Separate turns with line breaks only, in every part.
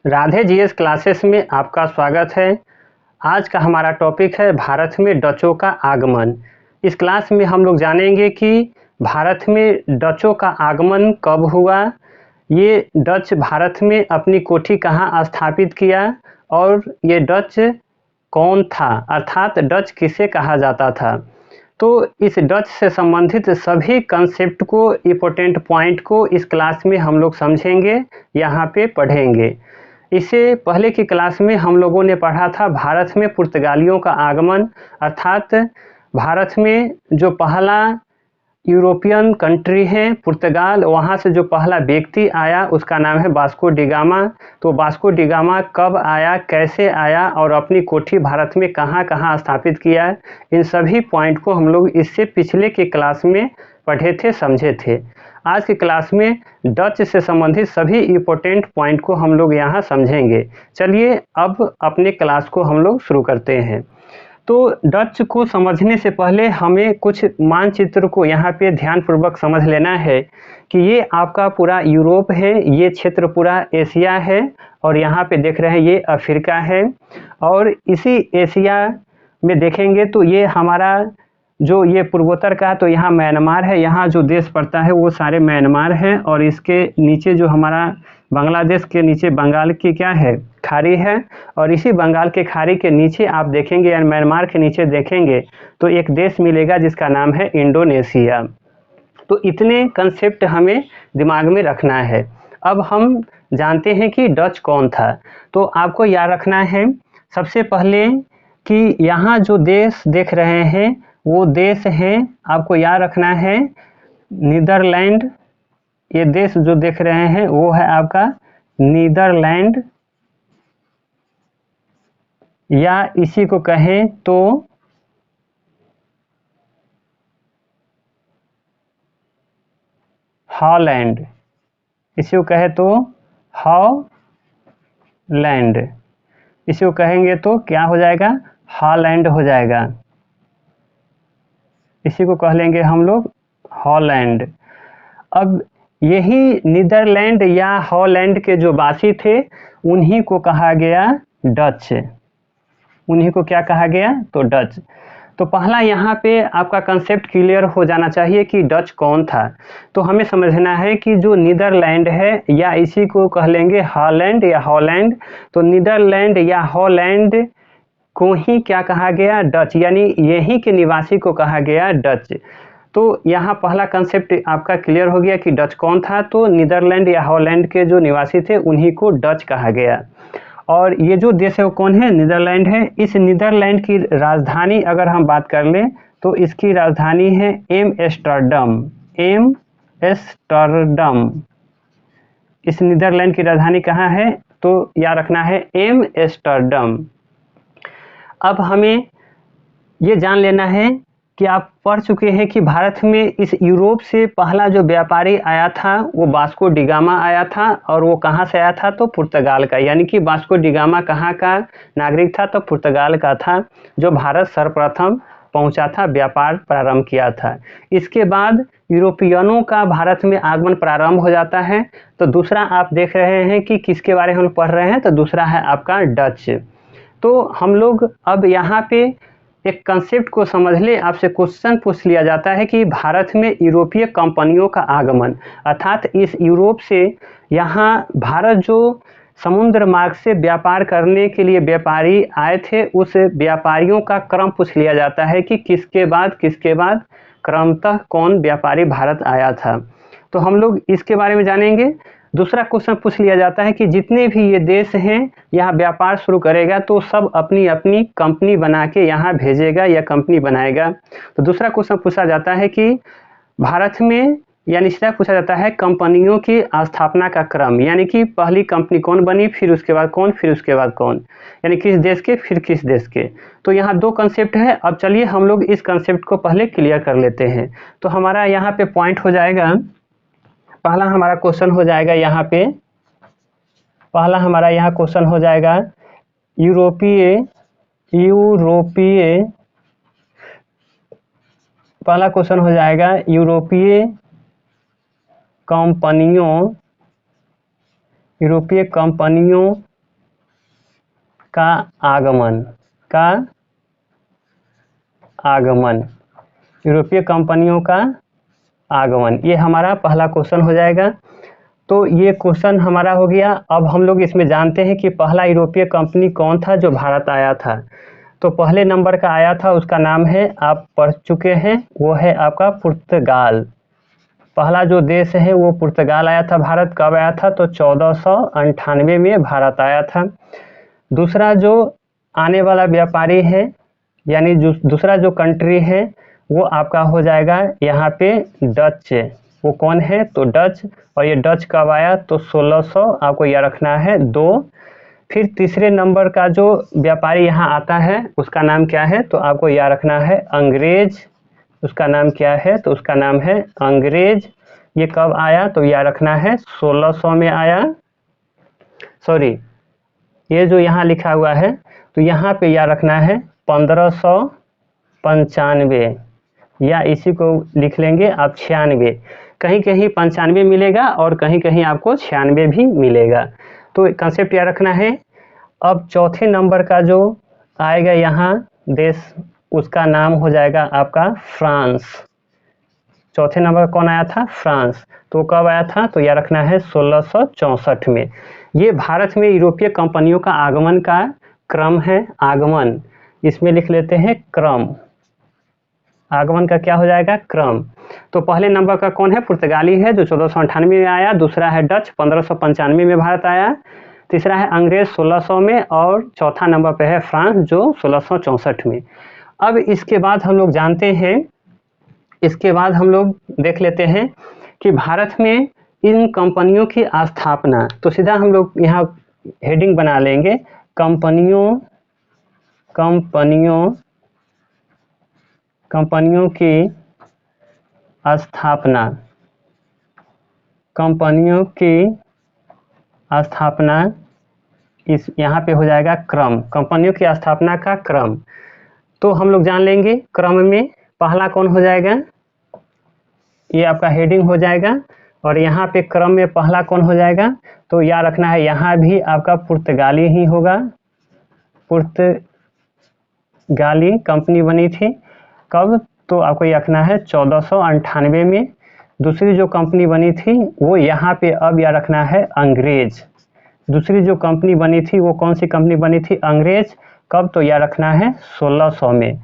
Radhe GS classes में आपका स्वागत है। आज का हमारा टॉपिक है भारत में डचों का आगमन। इस क्लास में हम लोग जानेंगे कि भारत में डचों का आगमन कब हुआ, ये डच भारत में अपनी कोठी कहाँ स्थापित किया और ये डच कौन था, अर्थात डच किसे कहा जाता था। तो इस डच से संबंधित सभी कंसेप्ट को, इम्पोर्टेंट पॉइंट को इस क्लास में हम लोग समझेंगे, यहाँ पे पढ़ेंगे। इससे पहले की क्लास में हम लोगों ने पढ़ा था भारत में पुर्तगालियों का आगमन, अर्थात भारत में जो पहला यूरोपियन कंट्री है पुर्तगाल, वहाँ से जो पहला व्यक्ति आया उसका नाम है वास्को डी गामा। तो वास्को डी गामा कब आया, कैसे आया और अपनी कोठी भारत में कहाँ कहाँ स्थापित किया, इन सभी पॉइंट को हम लोग इससे पिछले की क्लास में पढ़े थे, समझे थे। आज की क्लास में डच से संबंधित सभी इम्पोर्टेंट पॉइंट को हम लोग यहाँ समझेंगे। चलिए अब अपने क्लास को हम लोग शुरू करते हैं। तो डच को समझने से पहले हमें कुछ मानचित्र को यहाँ पे ध्यानपूर्वक समझ लेना है कि ये आपका पूरा यूरोप है, ये क्षेत्र पूरा एशिया है और यहाँ पे देख रहे हैं ये अफ्रीका है। और इसी एशिया में देखेंगे तो ये हमारा जो ये पूर्वोत्तर का, तो यहाँ म्यांमार है, यहाँ जो देश पड़ता है वो सारे म्यांमार है। और इसके नीचे जो हमारा बांग्लादेश के नीचे बंगाल की क्या है, खाड़ी है। और इसी बंगाल के खाड़ी के नीचे आप देखेंगे या म्यांमार के नीचे देखेंगे तो एक देश मिलेगा जिसका नाम है इंडोनेशिया। तो इतने कंसेप्ट हमें दिमाग में रखना है। अब हम जानते हैं कि डच कौन था। तो आपको याद रखना है सबसे पहले कि यहाँ जो देश देख रहे हैं वो देश है, आपको याद रखना है नीदरलैंड। ये देश जो देख रहे हैं वो है आपका नीदरलैंड, या इसी को कहें तो हॉलैंड, इसी को कहे तो हॉलैंड, इसी को कहेंगे तो क्या हो जाएगा, हॉलैंड हो जाएगा। इसी को कह लेंगे हम लोग हॉलैंड। अब यही नीदरलैंड या हॉलैंड के जो वासी थे उन्हीं को कहा गया डच, उन्हीं को क्या कहा गया, तो डच। तो पहला यहाँ पे आपका कंसेप्ट क्लियर हो जाना चाहिए कि डच कौन था। तो हमें समझना है कि जो नीदरलैंड है या इसी को कह लेंगे हॉलैंड या हॉलैंड, तो नीदरलैंड या हॉलैंड को ही क्या कहा गया, डच, यानी यहीं के निवासी को कहा गया डच। तो यहाँ पहला कंसेप्ट आपका क्लियर हो गया कि डच कौन था। तो नीदरलैंड या हॉलैंड के जो निवासी थे उन्हीं को डच कहा गया। और ये जो देश है वो कौन है, नीदरलैंड है। इस नीदरलैंड की राजधानी अगर हम बात कर लें तो इसकी राजधानी है एम्स्टर्डम, एम्स्टर्डम। इस नीदरलैंड की राजधानी कहाँ है, तो याद रखना है एम्स्टर्डम। अब हमें ये जान लेना है कि आप पढ़ चुके हैं कि भारत में इस यूरोप से पहला जो व्यापारी आया था वो वास्को डी गामा आया था। और वो कहाँ से आया था, तो पुर्तगाल का, यानी कि वास्को डी गामा कहाँ का नागरिक था, तो पुर्तगाल का था, जो भारत सर्वप्रथम पहुंचा था, व्यापार प्रारंभ किया था। इसके बाद यूरोपियनों का भारत में आगमन प्रारंभ हो जाता है। तो दूसरा आप देख रहे हैं कि किसके बारे में हम पढ़ रहे हैं, तो दूसरा है आपका डच। तो हम लोग अब यहाँ पे एक कंसेप्ट को समझ ले, आपसे क्वेश्चन पूछ लिया जाता है कि भारत में यूरोपीय कंपनियों का आगमन, अर्थात इस यूरोप से यहाँ भारत जो समुद्र मार्ग से व्यापार करने के लिए व्यापारी आए थे, उस व्यापारियों का क्रम पूछ लिया जाता है कि किसके बाद क्रमतः कौन व्यापारी भारत आया था। तो हम लोग इसके बारे में जानेंगे। दूसरा क्वेश्चन पूछ लिया जाता है कि जितने भी ये देश हैं यहाँ व्यापार शुरू करेगा तो सब अपनी अपनी कंपनी बना के यहाँ भेजेगा या कंपनी बनाएगा। तो दूसरा क्वेश्चन पूछा जाता है कि भारत में, यानी सीधा पूछा जाता है कंपनियों की स्थापना का क्रम, यानी कि पहली कंपनी कौन बनी, फिर उसके बाद कौन, फिर उसके बाद कौन, यानी किस देश के, फिर किस देश के। तो यहाँ दो कंसेप्ट है। अब चलिए हम लोग इस कंसेप्ट को पहले क्लियर कर लेते हैं। तो हमारा यहाँ पे पॉइंट हो जाएगा, पहला हमारा क्वेश्चन हो जाएगा यहाँ पे, पहला हमारा यहाँ क्वेश्चन हो जाएगा यूरोपीय पहला क्वेश्चन हो जाएगा यूरोपीय कंपनियों का आगमन, यूरोपीय कंपनियों का आगमन, ये हमारा पहला क्वेश्चन हो जाएगा। तो ये क्वेश्चन हमारा हो गया। अब हम लोग इसमें जानते हैं कि पहला यूरोपीय कंपनी कौन था जो भारत आया था। तो पहले नंबर का आया था, उसका नाम है, आप पढ़ चुके हैं, वो है आपका पुर्तगाल। पहला जो देश है वो पुर्तगाल आया था भारत। कब आया था? तो 1498 में भारत आया था। दूसरा जो आने वाला व्यापारी है, यानी दूसरा जो कंट्री है वो आपका हो जाएगा यहाँ पे डच। वो कौन है? तो डच। और ये डच कब आया? तो 1600, आपको यह रखना है 2। फिर तीसरे नंबर का जो व्यापारी यहाँ आता है उसका नाम क्या है? तो आपको यह रखना है अंग्रेज। उसका नाम क्या है? तो उसका नाम है अंग्रेज। ये कब आया? तो यह रखना है 1600 में आया। सॉरी, ये जो यहाँ लिखा हुआ है तो यहाँ पे यह रखना है 1595, या इसी को लिख लेंगे आप 96। कहीं कहीं 95 मिलेगा और कहीं कहीं आपको 96 भी मिलेगा। तो कंसेप्ट याद रखना है। अब चौथे नंबर का जो आएगा यहाँ देश, उसका नाम हो जाएगा आपका फ्रांस। चौथे नंबर का कौन आया था? फ्रांस। तो कब आया था? तो यह रखना है 1664 में। ये भारत में यूरोपीय कंपनियों का आगमन का क्रम है। आगमन, इसमें लिख लेते हैं क्रम। आगमन का क्या हो जाएगा? क्रम। तो पहले नंबर का कौन है? पुर्तगाली है जो 1498 में आया। दूसरा है डच, 1595 में भारत आया। तीसरा है अंग्रेज 1600 में, और चौथा नंबर पे है फ्रांस जो 1664 में। अब इसके बाद हम लोग जानते हैं, इसके बाद हम लोग देख लेते हैं कि भारत में इन कंपनियों की स्थापना। तो सीधा हम लोग यहाँ हेडिंग बना लेंगे, कंपनियों की स्थापना। कंपनियों की स्थापना, इस यहाँ पे हो जाएगा क्रम, कंपनियों की स्थापना का क्रम। तो हम लोग जान लेंगे क्रम में पहला कौन हो जाएगा, ये आपका हेडिंग हो जाएगा। और यहाँ पे क्रम में पहला कौन हो जाएगा? तो याद रखना है यहाँ भी आपका पुर्तगाली ही होगा। पुर्तगाली कंपनी बनी थी। कब? तो आपको ये रखना है 1498 में। दूसरी जो कंपनी बनी थी वो यहाँ पे अब यह रखना है अंग्रेज। दूसरी जो कंपनी बनी थी वो कौन सी कंपनी बनी थी? अंग्रेज। कब? तो यह रखना है 1600 में।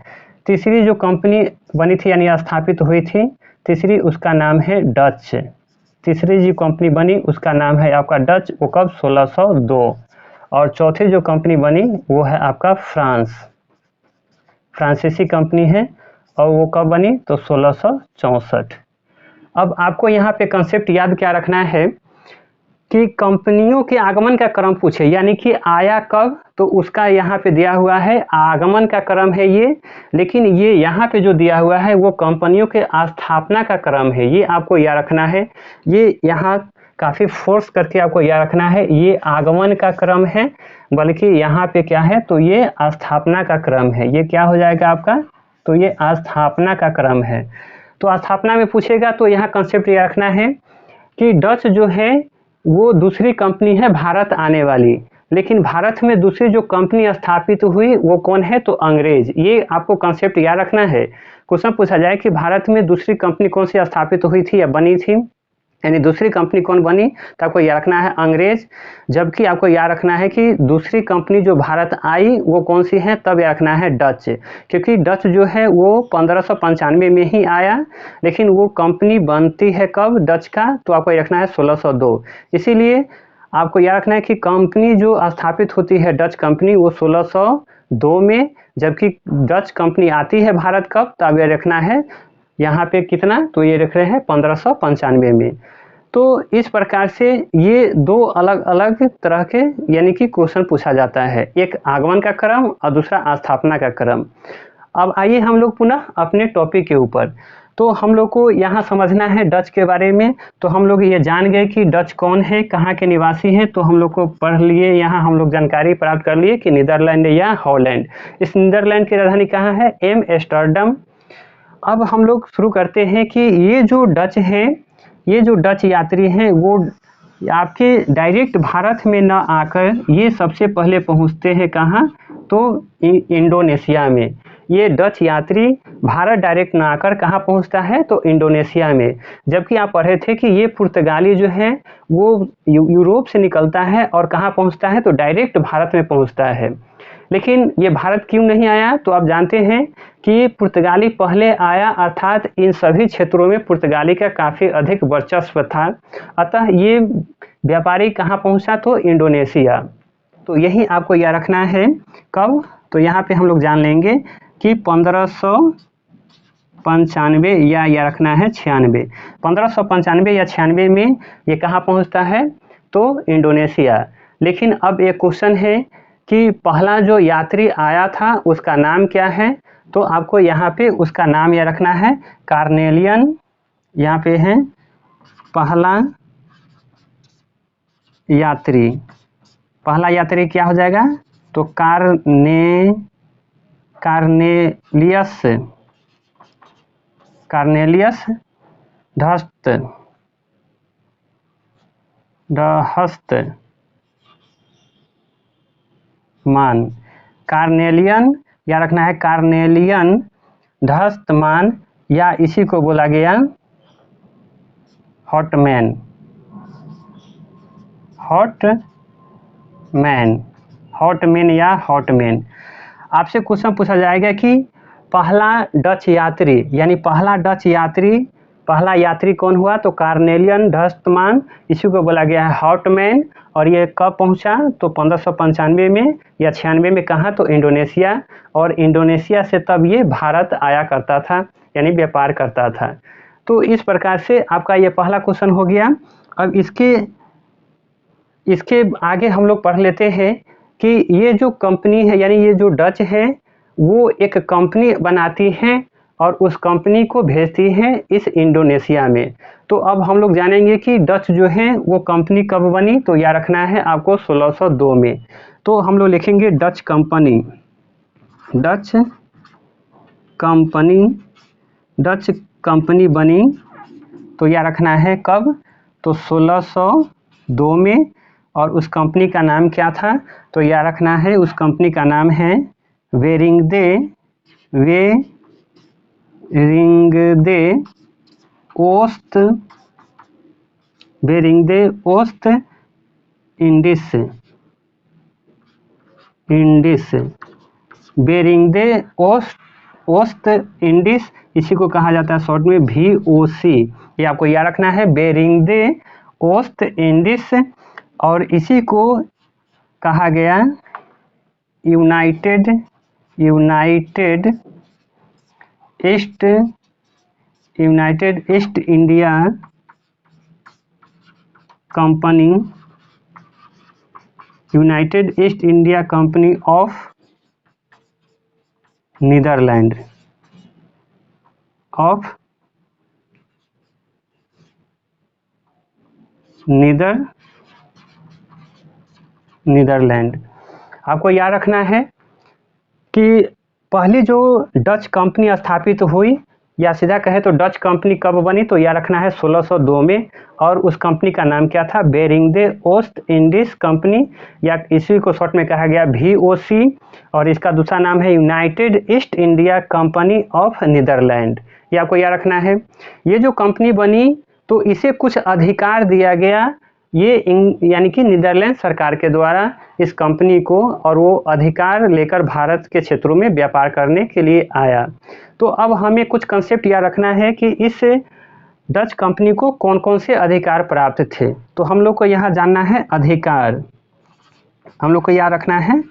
तीसरी जो कंपनी बनी थी यानी स्थापित हुई थी तीसरी, उसका नाम है डच। तीसरी जो कंपनी बनी उसका नाम है आपका डच, वो कब? 1602। और चौथी जो कंपनी बनी वो है आपका फ्रांस, फ्रांसीसी कंपनी है, और वो कब बनी? तो 1664। अब आपको यहाँ पे कंसेप्ट याद क्या रखना है कि कंपनियों के आगमन का क्रम पूछे, यानी कि आया कब, तो उसका यहाँ पे दिया हुआ है आगमन का क्रम है ये। लेकिन ये यहाँ पे जो दिया हुआ है वो कंपनियों के स्थापना का क्रम है, ये आपको याद रखना है। ये यहाँ काफ़ी फोर्स करके आपको याद रखना है, ये आगमन का क्रम है, बल्कि यहाँ पे क्या है? तो ये स्थापना का क्रम है। ये क्या हो जाएगा आपका? तो ये स्थापना का क्रम है। तो स्थापना में पूछेगा तो यहाँ कंसेप्ट याद रखना है कि डच जो है वो दूसरी कंपनी है भारत आने वाली, लेकिन भारत में दूसरी जो कंपनी स्थापित हुई वो कौन है? तो अंग्रेज। ये आपको कंसेप्ट याद रखना है। क्वेश्चन पूछा जाए कि भारत में दूसरी कंपनी कौन सी स्थापित हुई थी या बनी थी, यानी दूसरी कंपनी कौन बनी, तो आपको याद रखना है अंग्रेज। जबकि आपको याद रखना है कि दूसरी कंपनी जो भारत आई वो कौन सी है, तब याद रखना है डच, क्योंकि डच जो है वो 1595 में ही आया, लेकिन वो कंपनी बनती है कब डच का, तो आपको याद रखना है 1602। इसीलिए आपको याद रखना है कि कंपनी जो स्थापित होती है डच कंपनी वो 1602 में, जबकि डच कंपनी आती है भारत कब, तो आप याद रखना है यहाँ पे कितना, तो ये रख रहे हैं 1595 में। तो इस प्रकार से ये दो अलग अलग तरह के यानी कि क्वेश्चन पूछा जाता है, एक आगमन का क्रम और दूसरा स्थापना का क्रम। अब आइए हम लोग पुनः अपने टॉपिक के ऊपर। तो हम लोग को यहाँ समझना है डच के बारे में। तो हम लोग ये जान गए कि डच कौन है, कहाँ के निवासी हैं, तो हम लोग को पढ़ लिए, यहाँ हम लोग जानकारी प्राप्त कर लिए कि नीदरलैंड या हॉलैंड। इस नीदरलैंड की राजधानी कहाँ है? एम्स्टर्डम। अब हम लोग शुरू करते हैं कि ये जो डच हैं, ये जो डच यात्री हैं वो आपके डायरेक्ट भारत में न आकर ये सबसे पहले पहुंचते हैं कहाँ, तो इंडोनेशिया में। ये डच यात्री भारत डायरेक्ट ना आकर कहाँ पहुंचता है, तो इंडोनेशिया में। जबकि आप पढ़े थे कि ये पुर्तगाली जो है वो यूरोप से निकलता है और कहाँ पहुंचता है, तो डायरेक्ट भारत में पहुंचता है। लेकिन ये भारत क्यों नहीं आया, तो आप जानते हैं कि पुर्तगाली पहले आया, अर्थात इन सभी क्षेत्रों में पुर्तगाली का काफ़ी अधिक वर्चस्व था। अतः ये व्यापारी कहाँ पहुंचा, तो इंडोनेशिया। तो यही आपको याद रखना है। कब, तो यहाँ पे हम लोग जान लेंगे कि 1595 या रखना है 96, 1595 या 96 में ये कहाँ पहुँचता है, तो इंडोनेशिया। लेकिन अब एक क्वेश्चन है कि पहला जो यात्री आया था उसका नाम क्या है, तो आपको यहाँ पे उसका नाम यह रखना है कार्नेलियन। यहाँ पे है पहला यात्री, पहला यात्री क्या हो जाएगा, तो कार्नेलियस ढहस्तमान। कार्नेलियन या रखना है कार्नेलियन ढहस्तमान, या इसी को बोला गया हॉटमैन। या हॉटमैन। आपसे क्वेश्चन पूछा जाएगा कि पहला डच यात्री, यानी पहला यात्री कौन हुआ, तो कार्नेलियन ढहस्तमान, इसी को बोला गया है हॉटमैन। और ये कब पहुंचा, तो 1595 में या 96 में कहाँ, तो इंडोनेशिया। और इंडोनेशिया से तब ये भारत आया करता था, यानी व्यापार करता था। तो इस प्रकार से आपका ये पहला क्वेश्चन हो गया। अब इसके आगे हम लोग पढ़ लेते हैं कि ये जो कंपनी है, यानी ये जो डच है, वो एक कंपनी बनाती हैं और उस कंपनी को भेजती हैं इस इंडोनेशिया में। तो अब हम लोग जानेंगे कि डच जो है वो कंपनी कब बनी, तो याद रखना है आपको 1602 में। तो हम लोग लिखेंगे डच कंपनी बनी, तो याद रखना है कब, तो 1602 में। और उस कंपनी का नाम क्या था, तो याद रखना है उस कंपनी का नाम है वेरिंगदे ओस्ट इंडिस। बेरिंगदे ओस्ट इंडिस, इसी को कहा जाता है शॉर्ट में VOC। ये आपको याद रखना है, बेरिंगदे ओस्ट इंडिस। और इसी को कहा गया United East India Company, United East India Company of Netherland. Netherland. आपको याद रखना है कि पहली जो डच कंपनी स्थापित हुई, या सीधा कहे तो डच कंपनी कब बनी, तो याद रखना है 1602 में। और उस कंपनी का नाम क्या था, बेरिंगदे ओस्ट इंडिस कंपनी, या इसी को शॉर्ट में कहा गया VOC। और इसका दूसरा नाम है United East India Company of Netherland. ये आपको याद रखना है। ये जो कंपनी बनी तो इसे कुछ अधिकार दिया गया, ये यानी कि नीदरलैंड सरकार के द्वारा इस कंपनी को, और वो अधिकार लेकर भारत के क्षेत्रों में व्यापार करने के लिए आया। तो अब हमें कुछ कंसेप्ट याद रखना है कि इस डच कंपनी को कौन कौन से अधिकार प्राप्त थे। तो हम लोग को यहाँ जानना है अधिकार, हम लोग को याद रखना है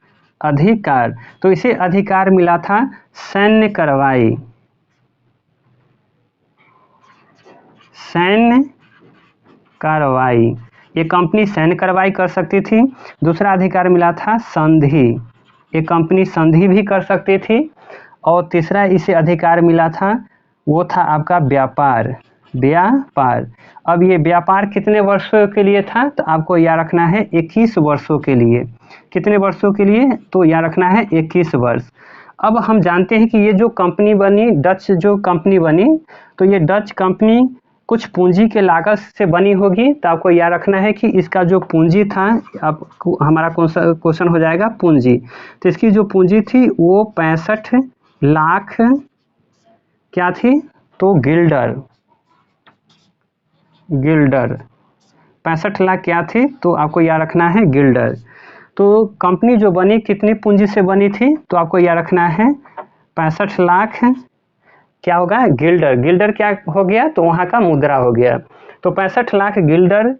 अधिकार। तो इसे अधिकार मिला था सैन्य कार्रवाई। ये कंपनी सैन्य कार्रवाई कर सकती थी। दूसरा अधिकार मिला था संधि, ये कंपनी संधि भी कर सकती थी। और तीसरा इसे अधिकार मिला था, वो था आपका व्यापार। अब ये व्यापार कितने वर्षों के लिए था, तो आपको याद रखना है 21 वर्षों के लिए। कितने वर्षों के लिए, तो याद रखना है 21 वर्ष। अब हम जानते हैं कि ये जो कंपनी बनी, डच जो कंपनी बनी, तो ये डच कंपनी कुछ पूंजी के लागत से बनी होगी, तो आपको याद रखना है कि इसका जो पूंजी था, अब हमारा क्वेश्चन हो जाएगा पूंजी। तो इसकी जो पूंजी थी वो 65 लाख क्या थी, तो गिल्डर 65 लाख क्या थी, तो आपको याद रखना है गिल्डर। तो कंपनी जो बनी कितनी पूंजी से बनी थी, तो आपको याद रखना है 65 लाख क्या होगा, गिल्डर क्या हो गया, तो वहाँ का मुद्रा हो गया। तो 65 लाख गिल्डर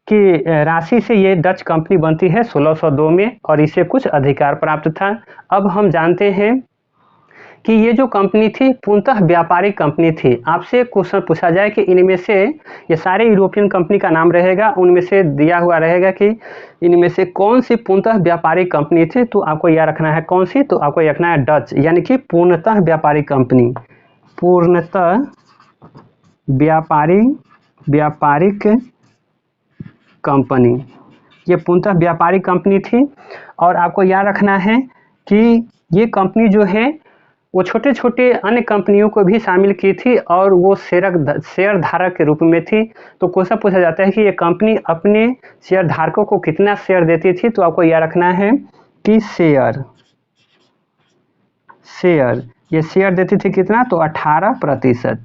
की राशि से ये डच कंपनी बनती है 1602 में, और इसे कुछ अधिकार प्राप्त था। अब हम जानते हैं कि ये जो कंपनी थी पूर्णतः व्यापारिक कंपनी थी। आपसे क्वेश्चन पूछा जाए कि इनमें से, ये सारे यूरोपियन कंपनी का नाम रहेगा, उनमें से दिया हुआ रहेगा कि इनमें से कौन सी पूर्णतः व्यापारिक कंपनी थी, तो आपको यह रखना है कौन सी, तो आपको रखना है डच, यानी कि पूर्णतः व्यापारिक कंपनी, पूर्णतः व्यापारिक कंपनी, ये पूर्णतः व्यापारिक कंपनी थी। और आपको याद रखना है कि ये कंपनी जो है वो छोटे छोटे अन्य कंपनियों को भी शामिल की थी, और वो शेयर धारक के रूप में थी। तो क्वेश्चन पूछा जाता है कि ये कंपनी अपने शेयर धारकों को कितना शेयर देती थी, तो आपको याद रखना है कि शेयर ये शेयर देती थी कितना, तो 18%।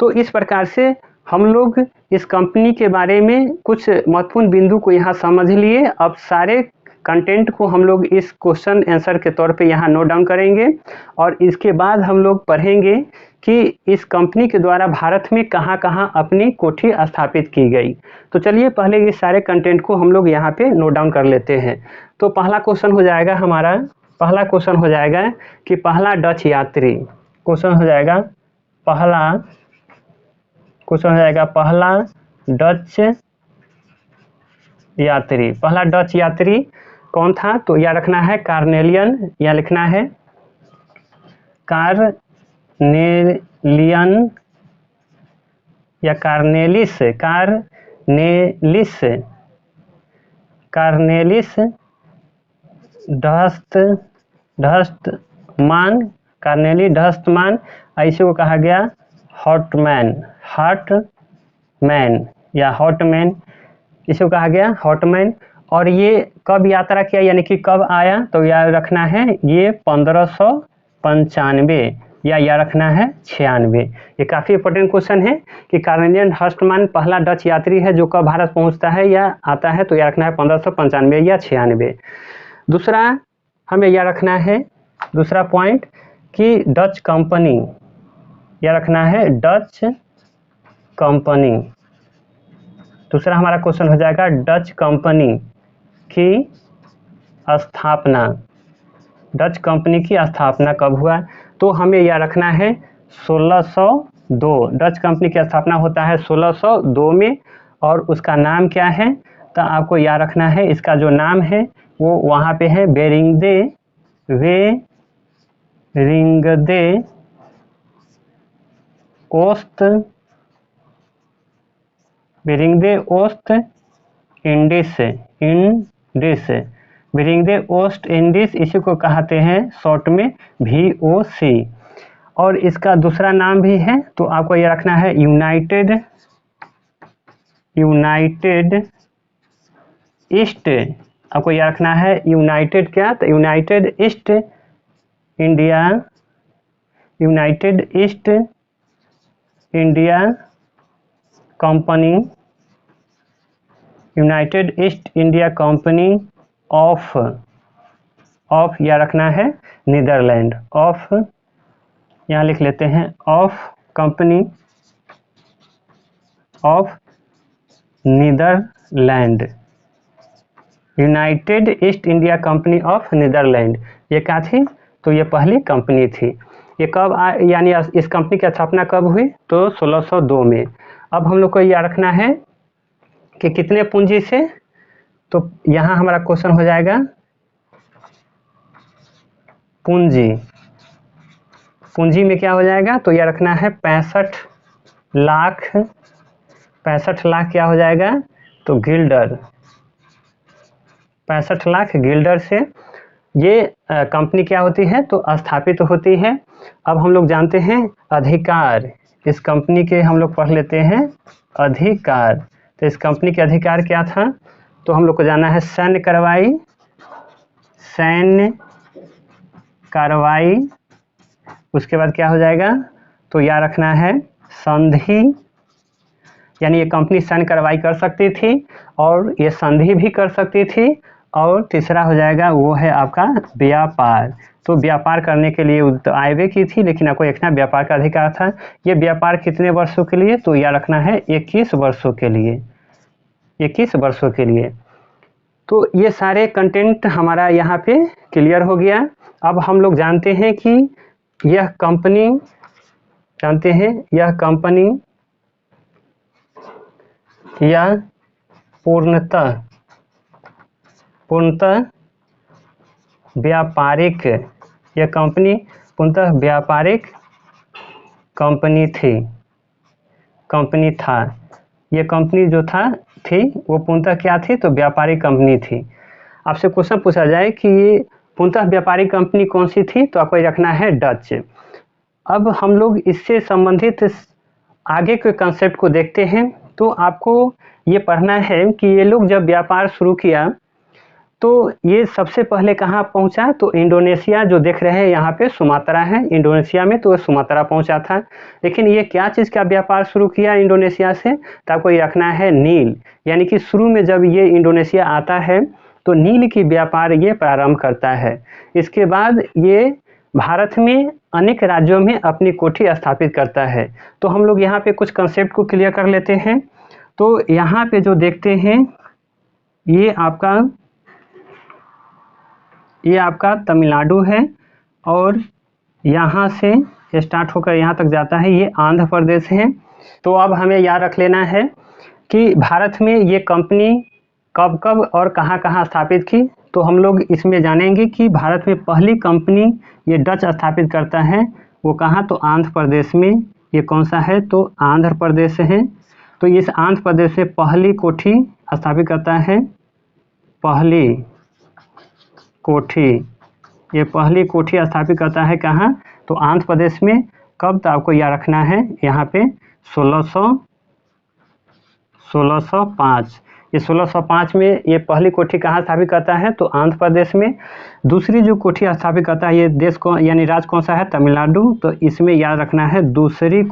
तो इस प्रकार से हम लोग इस कंपनी के बारे में कुछ महत्वपूर्ण बिंदु को यहाँ समझ लिए। अब सारे कंटेंट को हम लोग इस क्वेश्चन आंसर के तौर पे यहाँ नोट डाउन करेंगे, और इसके बाद हम लोग पढ़ेंगे कि इस कंपनी के द्वारा भारत में कहाँ कहाँ अपनी कोठी स्थापित की गई। तो चलिए पहले ये सारे कंटेंट को हम लोग यहाँ पे नोट डाउन कर लेते हैं। तो पहला क्वेश्चन हो जाएगा हमारा, पहला क्वेश्चन हो जाएगा कि पहला डच यात्री, क्वेश्चन हो जाएगा पहला डच यात्री, पहला डच यात्री कौन था, तो यह रखना है कार्नेलियन, या लिखना है कार्नेलियन या कार्नेलिस ढस्टमान, कार्नेली ढस्टमान, इसी को कहा गया हॉटमैन या हॉटमैन, इसे कहा गया हॉटमैन। और ये कब यात्रा किया, यानी कि कब आया, तो याद रखना है ये 1595, या रखना है 96। ये काफ़ी इंपॉर्टेंट क्वेश्चन है कि कार्नेलियन हर्स्टमान पहला डच यात्री है जो कब भारत पहुंचता है या आता है, तो यह रखना है 1595 या 96। दूसरा हमें यह रखना है, दूसरा पॉइंट कि डच कंपनी, यह रखना है डच कंपनी। दूसरा हमारा क्वेश्चन हो जाएगा डच कंपनी की स्थापना, डच कंपनी की स्थापना कब हुआ, तो हमें यह रखना है 1602। डच कंपनी की स्थापना होता है 1602 में, और उसका नाम क्या है, तो आपको याद रखना है इसका जो नाम है वो वहाँ पे है बेरिंगदे ओस्ट इंडिस, बेरिंगदे ओस्ट इंडिस, इसी को कहते हैं शॉर्ट में VOC। और इसका दूसरा नाम भी है, तो आपको ये रखना है यूनाइटेड ईस्ट, आपको यह रखना है यूनाइटेड क्या, तो United East India Company, United East India Company of यह रखना है नीदरलैंड, ऑफ, यहाँ लिख लेते हैं of company of Netherland, United East India Company of Netherland, ये क्या थी, तो ये पहली कंपनी थी। ये कब यानी इस कंपनी की स्थापना कब हुई, तो 1602 में। अब हम लोग को यह रखना है कि कितने पूंजी से, तो यहाँ हमारा क्वेश्चन हो जाएगा पूंजी में क्या हो जाएगा, तो यह रखना है 65 लाख क्या हो जाएगा, तो गिल्डर, 65 लाख गिल्डर से ये कंपनी क्या होती है, तो स्थापित होती है। अब हम लोग जानते हैं अधिकार, इस कंपनी के हम लोग पढ़ लेते हैं अधिकार। तो इस कंपनी के अधिकार क्या था, तो हम लोग को जाना है सैन्य कार्रवाई, उसके बाद क्या हो जाएगा, तो याद रखना है संधि, यानी ये कंपनी सैन्य कार्रवाई कर सकती थी और ये संधि भी कर सकती थी। और तीसरा हो जाएगा वो है आपका व्यापार। तो व्यापार करने के लिए तो आयवे की थी, लेकिन आपको देखना व्यापार का अधिकार था। ये व्यापार कितने वर्षों के लिए, तो याद रखना है 21 वर्षों के लिए, 21 वर्षों के लिए। तो ये सारे कंटेंट हमारा यहाँ पे क्लियर हो गया। अब हम लोग जानते हैं कि यह कंपनी यह पूर्णतः व्यापारिक, यह कंपनी पूर्णतः व्यापारिक कंपनी था। ये कंपनी जो थी वो पूर्णतः क्या थी, तो व्यापारिक कंपनी थी। आपसे क्वेश्चन पूछा जाए कि ये पूर्णतः व्यापारिक कंपनी कौन सी थी, तो आपको रखना है डच। अब हम लोग इससे संबंधित आगे के कंसेप्ट को देखते हैं। तो आपको ये पढ़ना है कि ये लोग जब व्यापार शुरू किया तो ये सबसे पहले कहाँ पहुँचा, तो इंडोनेशिया, जो देख रहे हैं यहाँ पे सुमात्रा है इंडोनेशिया में, तो सुमात्रा पहुँचा था। लेकिन ये क्या चीज़ का व्यापार शुरू किया इंडोनेशिया से, तो आपको ये रखना है नील, यानी कि शुरू में जब ये इंडोनेशिया आता है तो नील की व्यापार ये प्रारंभ करता है। इसके बाद ये भारत में अनेक राज्यों में अपनी कोठी स्थापित करता है। तो हम लोग यहाँ पे कुछ कंसेप्ट को क्लियर कर लेते हैं। तो यहाँ पे जो देखते हैं ये आपका तमिलनाडु है और यहाँ से स्टार्ट होकर यहाँ तक जाता है ये आंध्र प्रदेश है। तो अब हमें याद रख लेना है कि भारत में ये कंपनी कब कब और कहाँ कहाँ स्थापित की। तो हम लोग इसमें जानेंगे कि भारत में पहली कंपनी ये डच स्थापित करता है वो कहाँ, तो आंध्र प्रदेश में। ये कौन सा है, तो आंध्र प्रदेश है। तो इस आंध्र प्रदेश से पहली कोठी स्थापित करता है, पहली कोठी स्थापित करता है कहाँ, तो आंध्र प्रदेश में। कब, तो आपको याद रखना है यहाँ पे 1605। ये 1605 में ये पहली कोठी कहाँ स्थापित करता है, तो आंध्र प्रदेश में। दूसरी जो कोठी स्थापित करता है ये देश को यानी राज्य कौन सा है, तमिलनाडु। तो इसमें याद रखना है दूसरी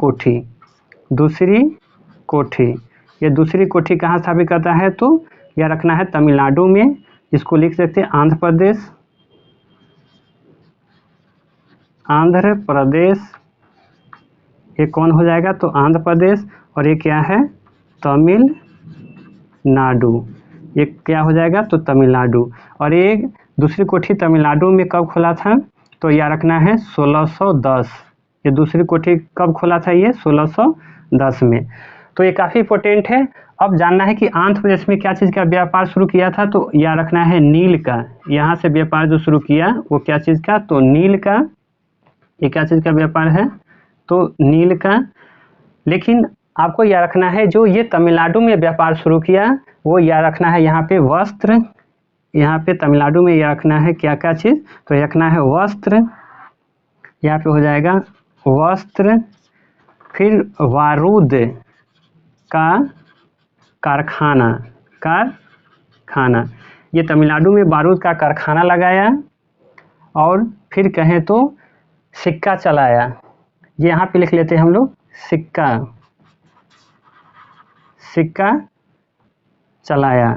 कोठी। ये दूसरी कोठी कहाँ स्थापित करता है, तो याद रखना है तमिलनाडु में। इसको लिख सकते हैं आंध्र प्रदेश। ये कौन हो जाएगा, तो आंध्र प्रदेश। और ये क्या है, तमिलनाडु। ये क्या हो जाएगा, तो तमिलनाडु। और ये दूसरी कोठी तमिलनाडु में कब खोला था, तो याद रखना है 1610। ये दूसरी कोठी कब खोला था, ये 1610 में। तो ये काफ़ी इंपॉर्टेंट है। अब जानना है कि आंध्र प्रदेश में क्या चीज़ का व्यापार शुरू किया था, तो याद रखना है नील का। यहाँ से व्यापार जो शुरू किया वो क्या चीज़ का, तो नील का। ये क्या चीज़ का व्यापार है, तो नील का। लेकिन आपको याद रखना है जो ये तमिलनाडु में व्यापार शुरू किया वो याद रखना है यहाँ पे वस्त्र। यहाँ पे तमिलनाडु में याद रखना है क्या क्या चीज़, तो ये रखना है वस्त्र। यहाँ पे हो जाएगा वस्त्र। फिर बारूद का कारखाना। ये तमिलनाडु में बारूद का कारखाना लगाया। और फिर कहें तो सिक्का चलाया। ये यहाँ पे लिख लेते हैं हम लोग सिक्का चलाया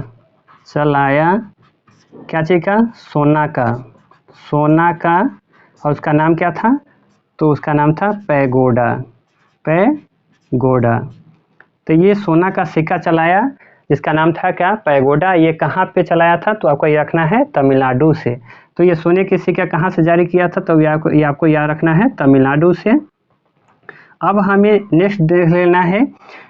क्या चीज़ का, सोना का। और उसका नाम क्या था, तो उसका नाम था पैगोडा। तो ये सोना का सिक्का चलाया जिसका नाम था क्या, पैगोडा। ये कहाँ पे चलाया था, तो आपको ये रखना है तमिलनाडु से। तो ये सोने के सिक्का कहाँ से जारी किया था, तो ये आपको याद रखना है तमिलनाडु से। अब हमें नेक्स्ट देख लेना है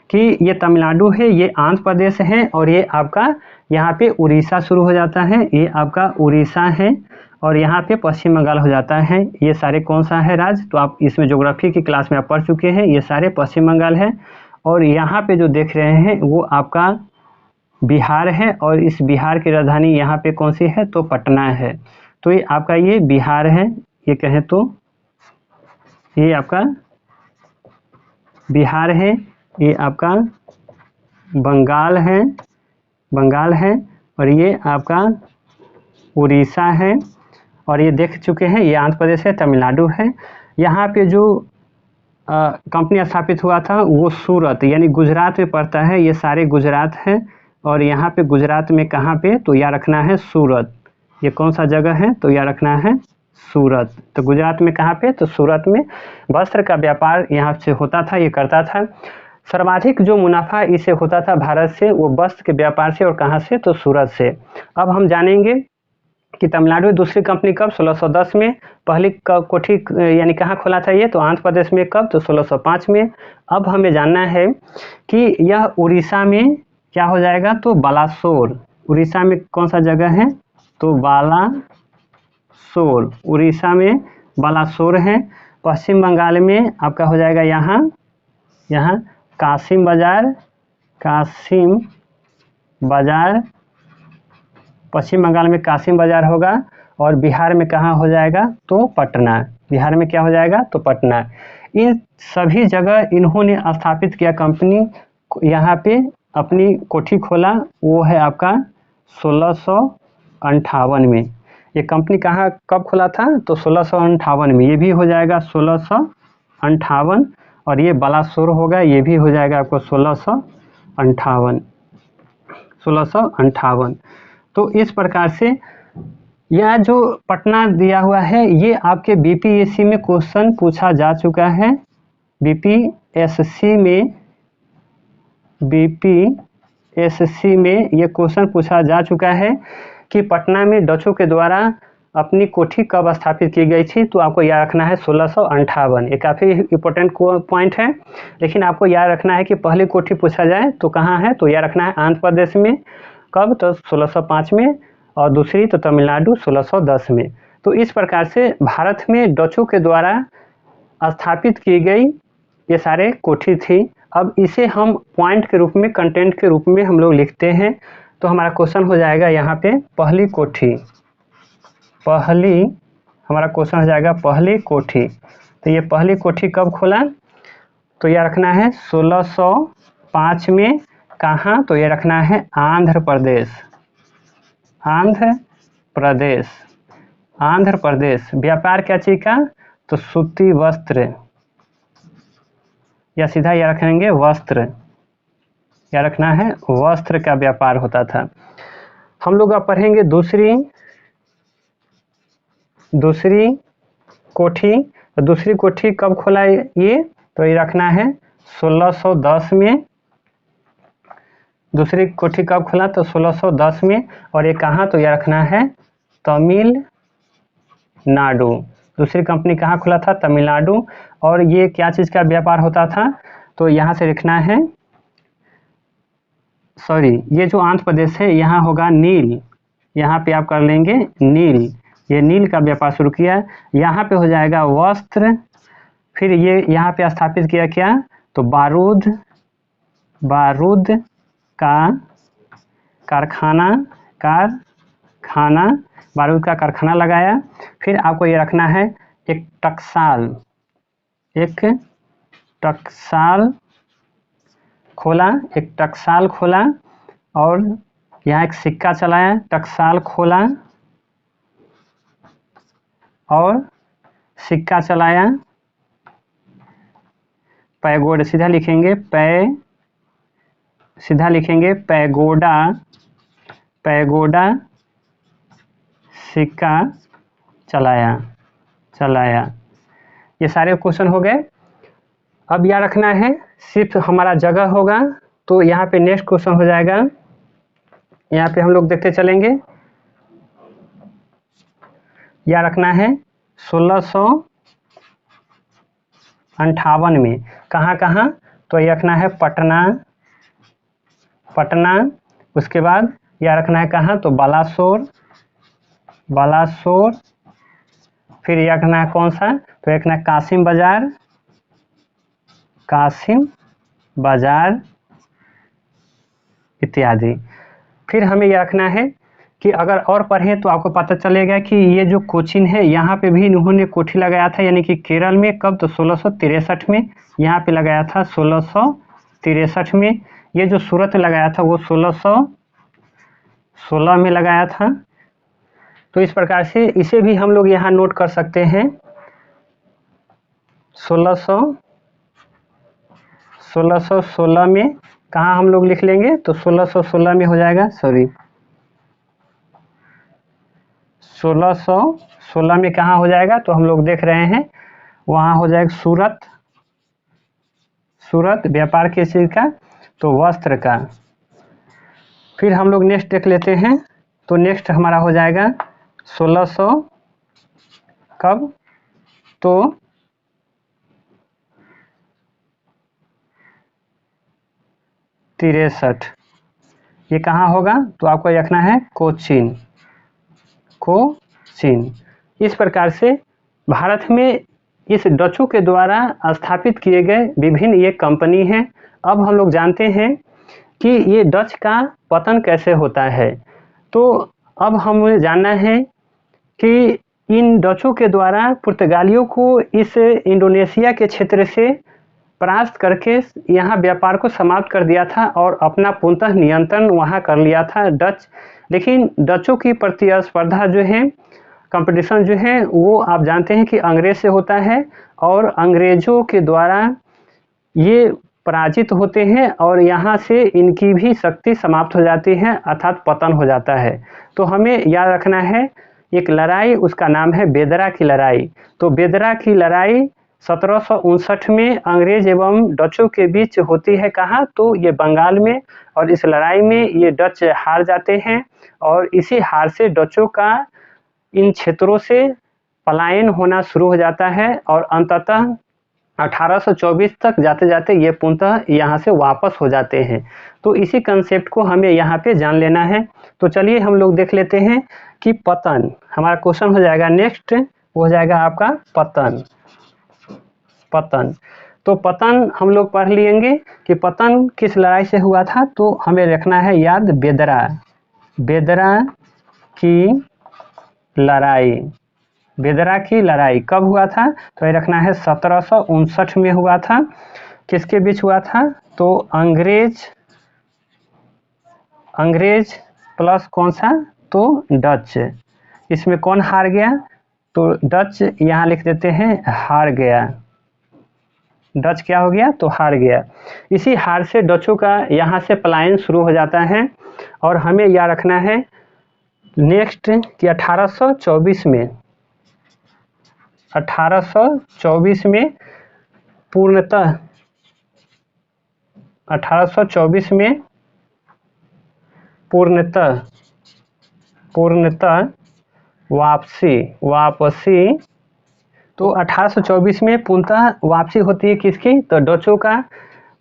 कि ये तमिलनाडु है, ये आंध्र प्रदेश है और ये आपका यहाँ पे उड़ीसा शुरू हो जाता है। ये आपका उड़ीसा है और यहाँ पे पश्चिम बंगाल हो जाता है। ये सारे कौन सा है राज्य, तो आप इसमें ज्योग्राफी की क्लास में आप पढ़ चुके हैं। ये सारे पश्चिम बंगाल है। और यहाँ पे जो देख रहे हैं वो आपका बिहार है और इस बिहार की राजधानी यहाँ पे कौन सी है, तो पटना है। तो ये आपका ये बिहार है। ये कहें तो ये आपका बिहार है, ये आपका बंगाल है, बंगाल है, और ये आपका उड़ीसा है, और ये देख चुके हैं, ये आंध्र प्रदेश है, तमिलनाडु है। यहाँ पे जो कंपनी स्थापित हुआ था वो सूरत यानी गुजरात में पड़ता है, ये सारे गुजरात है। और यहाँ पे गुजरात में कहाँ पे, तो याद रखना है सूरत। ये कौन सा जगह है, तो याद रखना है सूरत। तो गुजरात में कहाँ पे, तो सूरत में वस्त्र का व्यापार यहाँ से होता था, ये करता था। सर्वाधिक जो मुनाफा इसे होता था भारत से, वो वस्त्र के व्यापार से, और कहाँ से, तो सूरत से। अब हम जानेंगे कि तमिलनाडु में दूसरी कंपनी कब, 1610 में। पहली कोठी यानी कहाँ खोला था ये, तो आंध्र प्रदेश में कब, तो 1605 में। अब हमें जानना है कि यह उड़ीसा में क्या हो जाएगा, तो बालासोर। उड़ीसा में कौन सा जगह है, तो बालासोर, उड़ीसा में बालासोर है। पश्चिम बंगाल में आपका हो जाएगा यहाँ कासिम बाजार, कासिम बाजार, पश्चिम बंगाल में कासिम बाजार होगा। और बिहार में कहाँ हो जाएगा, तो पटना। बिहार में क्या हो जाएगा, तो पटना। इन सभी जगह इन्होंने स्थापित किया कंपनी, यहाँ पे अपनी कोठी खोला, वो है आपका 1658 में। ये कंपनी कहाँ कब खोला था, तो 1658 में। ये भी हो जाएगा 1658, और ये बालासोर होगा, ये भी हो जाएगा आपको 1658। तो इस प्रकार से यह जो पटना दिया हुआ है, ये आपके बीपीएससी में क्वेश्चन पूछा जा चुका है। बीपीएससी में ये क्वेश्चन पूछा जा चुका है कि पटना में डचों के द्वारा अपनी कोठी कब स्थापित की गई थी, तो आपको याद रखना है 1658। ये काफ़ी इंपॉर्टेंट पॉइंट है, लेकिन आपको याद रखना है कि पहली कोठी पूछा जाए तो कहाँ है, तो याद रखना है आंध्र प्रदेश में। कब, तो 1605 में, और दूसरी तो तमिलनाडु 1610 में। तो इस प्रकार से भारत में डचों के द्वारा स्थापित की गई ये सारे कोठी थी। अब इसे हम पॉइंट के रूप में, कंटेंट के रूप में हम लोग लिखते हैं। तो हमारा क्वेश्चन हो जाएगा यहाँ पे पहली कोठी, हमारा क्वेश्चन हो जाएगा पहली कोठी। तो ये पहली कोठी कब खोला, तो यह रखना है 1605 में। कहाँ, तो ये रखना है आंध्र प्रदेश। आंध्र प्रदेश। व्यापार क्या चीज का, तो सूती वस्त्र, या सीधा यह रखेंगे वस्त्र, या रखना है वस्त्र का व्यापार होता था। हम लोग अब पढ़ेंगे दूसरी कोठी। तो दूसरी कोठी कब खोला ये, तो ये रखना है 1610 में। दूसरी कोठी कब खोला, तो 1610 में। और ये कहाँ, तो ये रखना है तमिलनाडु। दूसरी कंपनी कहाँ खुला था, तमिलनाडु। और ये क्या चीज़ का व्यापार होता था, तो यहाँ से लिखना है, सॉरी, ये जो आंध्र प्रदेश है यहाँ होगा नील, यहाँ पे आप कर लेंगे नील। ये नील का व्यापार शुरू किया। यहाँ पे हो जाएगा वस्त्र। फिर ये यहाँ पे स्थापित किया क्या, तो बारूद का कारखाना, बारूद का कारखाना लगाया। फिर आपको ये रखना है एक टकसाल खोला, और यहाँ एक सिक्का चलाया, टकसाल खोला और सिक्का चलाया। पैगोडा, सीधा लिखेंगे पैगोडा सिक्का चलाया। ये सारे क्वेश्चन हो गए। अब याद रखना है सिर्फ हमारा जगह होगा। तो यहाँ पे नेक्स्ट क्वेश्चन हो जाएगा, यहाँ पे हम लोग देखते चलेंगे। याद रखना है 1658 में कहाँ, तो ये रखना है पटना। उसके बाद यह रखना है कहाँ, तो बालासोर। फिर यह रखना है कौन सा, तो रखना है कासिम बाजार इत्यादि। फिर हमें यह रखना है कि अगर और पढ़ें तो आपको पता चलेगा कि ये जो कोचीन है यहाँ पे भी इन्होंने कोठी लगाया था, यानी कि केरल में। कब? तो 1663 में यहाँ पे लगाया था, 1663 में। ये जो सूरत लगाया था वो 1616 में लगाया था। तो इस प्रकार से इसे भी हम लोग यहाँ नोट कर सकते हैं। 1616 में कहाँ हम लोग लिख लेंगे? तो 1616 में हो जाएगा, 1616 में कहाँ हो जाएगा? तो हम लोग देख रहे हैं वहाँ हो जाएगा सूरत। सूरत व्यापार किस चीज़ का? तो वस्त्र का। फिर हम लोग नेक्स्ट देख लेते हैं। तो नेक्स्ट हमारा हो जाएगा 1600 कब? तो 63। ये कहाँ होगा? तो आपको रखना है कोचीन। कोचीन। इस प्रकार से भारत में इस डचों के द्वारा स्थापित किए गए विभिन्न ये कंपनी हैं। अब हम लोग जानते हैं कि ये डच का पतन कैसे होता है। तो अब हमें जानना है कि इन डचों के द्वारा पुर्तगालियों को इस इंडोनेशिया के क्षेत्र से परास्त करके यहाँ व्यापार को समाप्त कर दिया था और अपना पूर्णतः नियंत्रण वहाँ कर लिया था डच। लेकिन डचों की प्रतिस्पर्धा जो है, कंपटीशन जो है, वो आप जानते हैं कि अंग्रेज से होता है और अंग्रेजों के द्वारा ये पराजित होते हैं और यहाँ से इनकी भी शक्ति समाप्त हो जाती है, अर्थात पतन हो जाता है। तो हमें याद रखना है एक लड़ाई, उसका नाम है बेदरा की लड़ाई। तो बेदरा की लड़ाई 1759 में अंग्रेज एवं डचों के बीच होती है। कहाँ? तो ये बंगाल में। और इस लड़ाई में ये डच हार जाते हैं और इसी हार से डचों का इन क्षेत्रों से पलायन होना शुरू हो जाता है और अंततः 1824 तक जाते जाते ये पूर्णतः यहाँ से वापस हो जाते हैं। तो इसी कंसेप्ट को हमें यहाँ पे जान लेना है। तो चलिए हम लोग देख लेते हैं कि पतन, हमारा क्वेश्चन हो जाएगा नेक्स्ट, वो हो जाएगा आपका पतन। पतन, तो पतन हम लोग पढ़ लेंगे कि पतन किस लड़ाई से हुआ था। तो हमें रखना है याद बेदरा। बेदरा की लड़ाई। बेदरा की लड़ाई कब हुआ था? तो ये रखना है 1759 में हुआ था। किसके बीच हुआ था? तो अंग्रेज प्लस कौन सा? तो डच। इसमें कौन हार गया? तो डच यहाँ लिख देते हैं हार गया। डच क्या हो गया? तो हार गया। इसी हार से डचों का यहाँ से पलायन शुरू हो जाता है और हमें यह रखना है नेक्स्ट कि 1824 में 1824 में पूर्णतः 1824 में पूर्णतः वापसी। तो 1824 में पूर्णतः वापसी होती है किसकी? तो डचों का।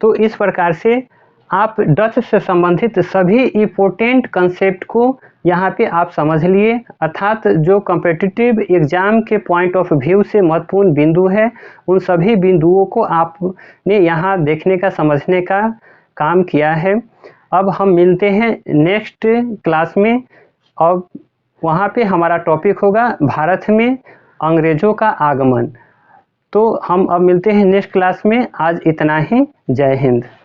तो इस प्रकार से आप डच से संबंधित सभी इम्पोर्टेंट कंसेप्ट को यहाँ पे आप समझ लिए, अर्थात जो कॉम्पिटिटिव एग्जाम के पॉइंट ऑफ व्यू से महत्वपूर्ण बिंदु है, उन सभी बिंदुओं को आपने यहाँ देखने का, समझने का काम किया है। अब हम मिलते हैं नेक्स्ट क्लास में और वहाँ पे हमारा टॉपिक होगा भारत में अंग्रेजों का आगमन। तो हम अब मिलते हैं नेक्स्ट क्लास में। आज इतना ही। जय हिंद।